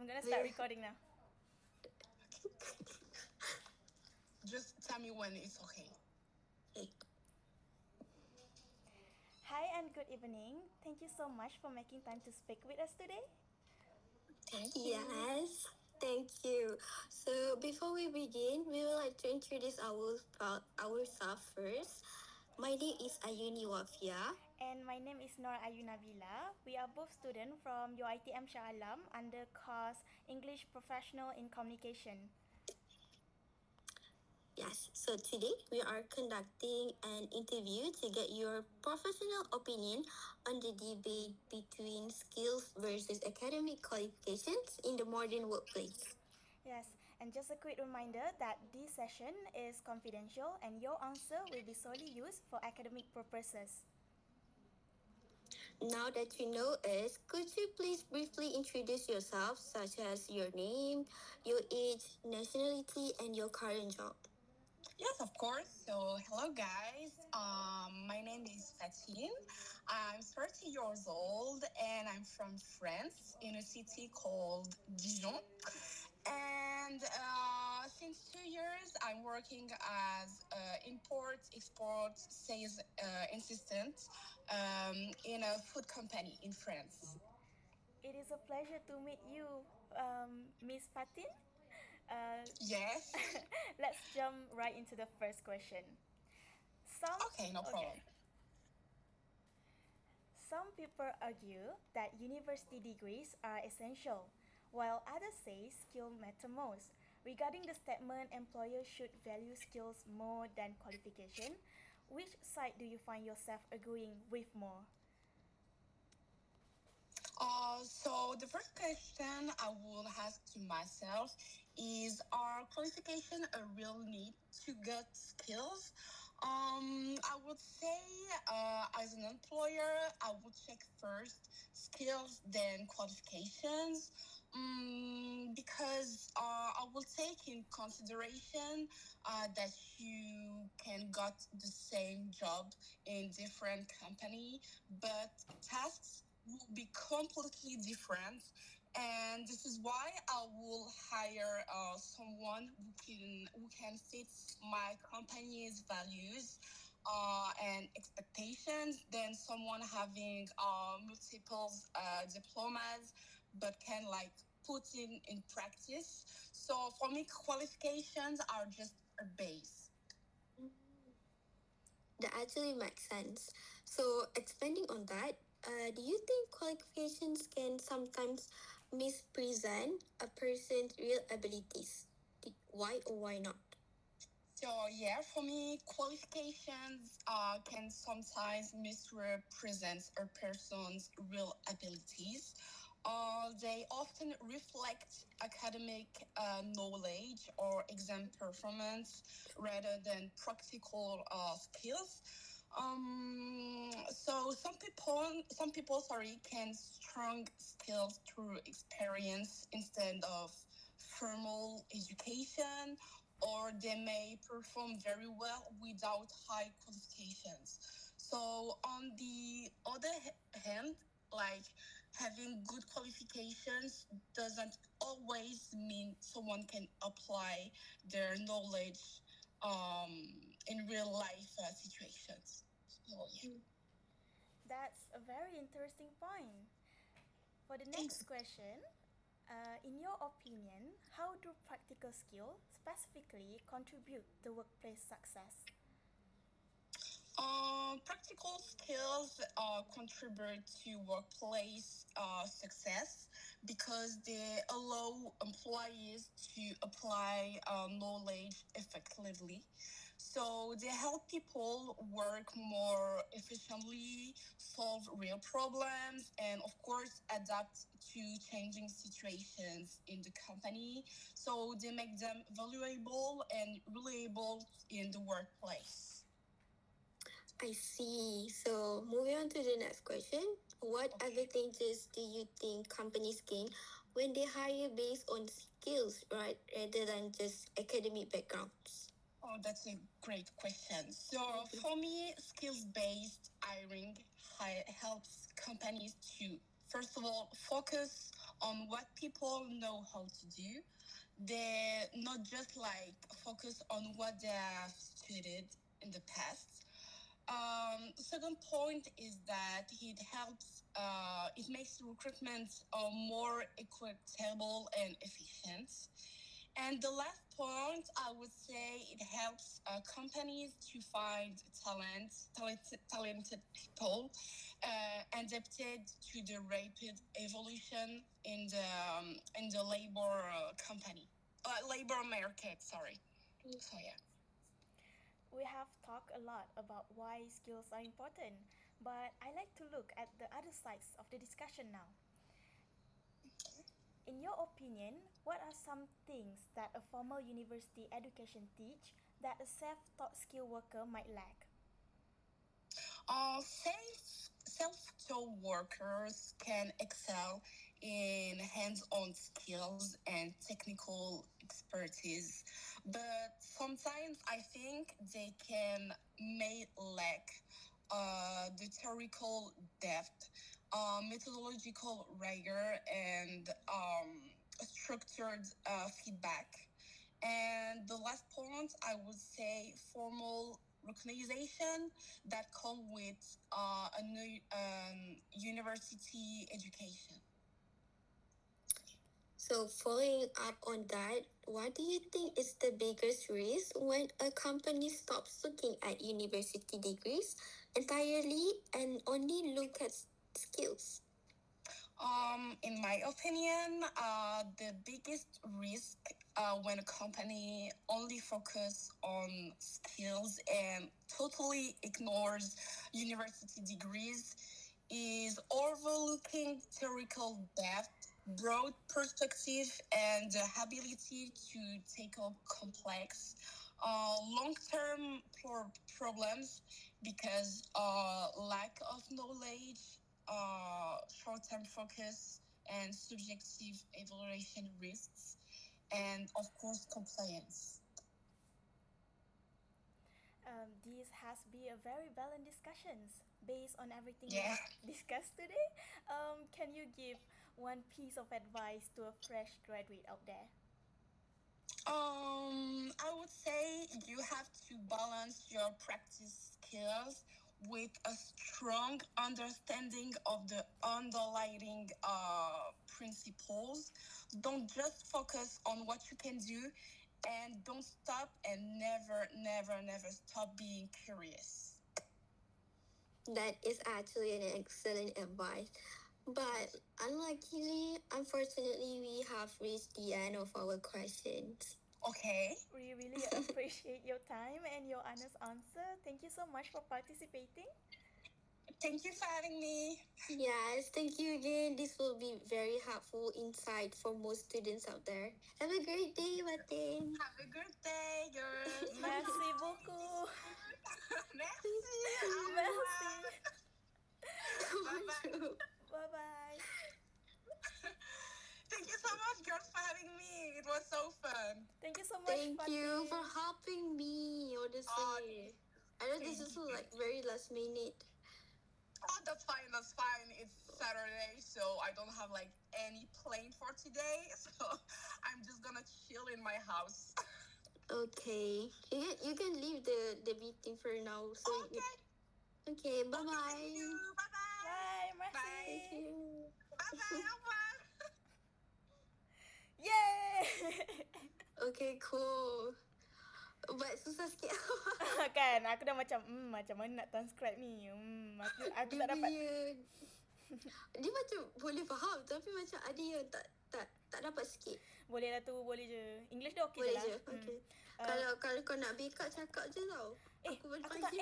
gonna start recording now. Just tell me when it's okay. Hi and good evening. Thank you so much for making time to speak with us today. Thank you. Yes, thank you. So before we begin, we would like to introduce ourselves first. My name is Ayuni Wafia. And my name is Nor Ayunabila. We are both students from UITM Shah Alam under course English Professional in Communication. Yes, so today we are conducting an interview to get your professional opinion on the debate between skills versus academic qualifications in the modern workplace. Yes, and just a quick reminder that this session is confidential and your answer will be solely used for academic purposes. Now that you know us, could you please briefly introduce yourself, such as your name, your age, nationality, and your current job? Yes, of course. So, hello guys. My name is Fatine. I'm 30 years old and I'm from France in a city called Dijon. And since 2 years, I'm working as import-export sales assistant in a food company in France. It is a pleasure to meet you, Miss Fatin. Yes. Let's jump right into the first question. Some Okay, no problem. Some people argue that university degrees are essential, while others say skill matter most. Regarding the statement employers should value skills more than qualification, which side do you find yourself agreeing with more? So the first question I will ask to myself is: are qualification a real need to get skills? I would say, as an employer, I would check first skills, then qualifications. Because I will take in consideration that you can got the same job in different company, but tasks will be completely different, and this is why I will hire someone who can fit my company's values and expectations than someone having multiple diplomas but can like put in practice. So for me, qualifications are just a base. That actually makes sense. So, expanding on that, do you think qualifications can sometimes mispresent a person's real abilities? Why or why not? So yeah, for me, qualifications can sometimes misrepresent a person's real abilities. They often reflect academic knowledge or exam performance rather than practical skills. So some people, sorry, can strong skills through experience instead of formal education, or they may perform very well without high qualifications. So, on the other hand, like having good qualifications doesn't always mean someone can apply their knowledge in real life situations. So, yeah. That's a very interesting point. For the Thank next question, in your opinion, how do practical skills specifically contribute to workplace success? Practical skills contribute to workplace success because they allow employees to apply knowledge effectively. So they help people work more efficiently, solve real problems, and of course, adapt to changing situations in the company. So they make them valuable and reliable in the workplace. I see. So, moving on to the next question. What Okay. advantages do you think companies gain when they hire based on skills, right, rather than just academic backgrounds? Oh, that's a great question. So, for me, skills based hiring helps companies to, first of all, focus on what people know how to do. They not just like focus on what they have studied in the past. Second point is that it makes recruitment more equitable and efficient. And the last point, I would say it helps companies to find talented people adapted to the rapid evolution in the labor market. Sorry. So yeah. We have talked a lot about why skills are important, but I like to look at the other sides of the discussion now. In your opinion, what are some things that a formal university education teach that a self-taught skill worker might lack? Self-taught workers can excel in hands-on skills and technical expertise, but sometimes I think they may lack the theoretical depth, methodological rigor, and structured feedback. And the last point, I would say formal recognition that come with a new university education. So, following up on that, what do you think is the biggest risk when a company stops looking at university degrees entirely and only look at skills? In my opinion, the biggest risk when a company only focus on skills and totally ignores university degrees is overlooking theoretical depth, broad perspective, and the ability to tackle complex, long-term problems because lack of knowledge, short-term focus, and subjective evaluation risks, and of course compliance. This has been a very balanced discussions based on everything we Yeah. have discussed today. Can you give one piece of advice to a fresh graduate out there? I would say you have to balance your practice skills with a strong understanding of the underlying principles. Don't just focus on what you can do, and don't stop and never stop being curious. That is actually an excellent advice. But unfortunately, we have reached the end of our questions. Okay. We really appreciate your time and your honest answer. Thank you so much for participating. Thank you for having me. Yes, thank you again. This will be very helpful insight for most students out there. Have a great day, Watin. Have a good day, girls. Merci beaucoup. Merci. Merci. Bye-bye. Bye bye. Thank you so much, girls, for having me. It was so fun. Thank you so much. Thank you Fatin. for helping me, honestly. I know this is thank you. like very last minute. Oh, that's fine. That's fine. It's Saturday, so I don't have like any plan for today. So I'm just gonna chill in my house. Okay. You can leave the meeting for now. So Okay. okay, bye Thank bye. you. Bye-bye. Bye. Merci. Bye. Thank you. Bye-bye. Au revoir. Yay. Okay, cool. But susah sikit. Kan aku dah macam mana nak transcribe ni. Aku Dia tak dapat. punya dia macam boleh faham tapi macam ada yang tak dapat sikit. Boleh lah tu, boleh je. English dia okey Boleh je lah. je. Okay. Kalau kau nak backup cakap je tau. Eh, Aku boleh aku panggil. tak